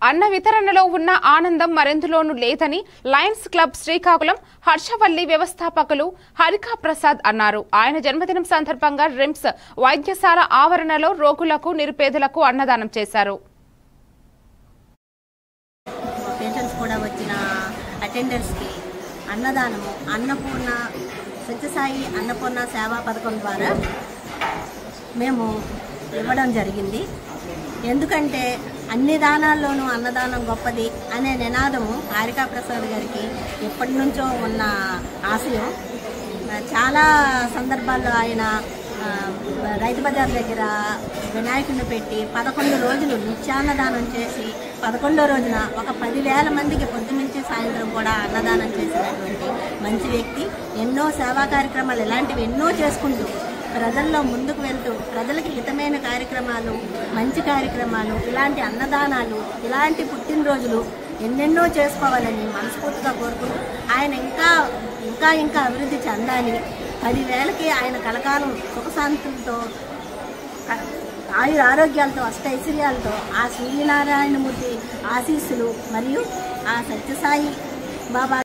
అన్న వితరణలో ఉన్న ఆనందం మరెందులోనూ లేదని లయన్స్ క్లబ్ శ్రీకాకుళం హర్షవల్లి వ్యవస్థాపకులు హరికా ప్రసాద్ అన్నారు. ఆయన జన్మదినం సందర్భంగా రిమ్స్ వైద్యశాల ఆవరణలో రోగులకు నిరుపేదలకు అన్నదానం చేశారు. పేషెంట్స్ కూడా వచ్చిన అటెండర్స్కి అన్నదానము అన్నపూర్ణ సత్యసాయి అన్నపూర్ణ సేవా పథకం ద్వారా మేము ఇవ్వడం జరిగింది. ఎందుకంటే అన్ని దానాల్లోనూ అన్నదానం గొప్పది అనే నినాదము హరికా ప్రసాద్ గారికి ఎప్పటి నుంచో ఉన్న ఆశయం. చాలా సందర్భాల్లో ఆయన రైతు బజార్ దగ్గర వినాయకుడిని పెట్టి 11 రోజులు నిత్యాన్నదానం చేసి 11వ రోజున ఒక 10,000 మందికి పొద్దునుంచి సాయంత్రం కూడా అన్నదానం చేసినటువంటి మంచి వ్యక్తి. ఎన్నో సేవా కార్యక్రమాలు ఇలాంటివి ఎన్నో చేసుకుంటూ ప్రజల్లో ముందుకు వెళ్తూ ప్రజలకి హితమైన కార్యక్రమాలు, మంచి కార్యక్రమాలు, ఇలాంటి అన్నదానాలు, ఇలాంటి పుట్టినరోజులు ఎన్నెన్నో చేసుకోవాలని మనస్ఫూర్తిగా కోరుకుంటూ ఆయన ఇంకా అభివృద్ధి చెందాలి. 10,000కి ఆయన కలకాలం సుఖశాంతులతో ఆరోగ్యాలతో అష్టైశ్వర్యాలతో ఆ శ్రీనారాయణమూర్తి ఆశీస్సులు మరియు ఆ సత్యసాయి బాబా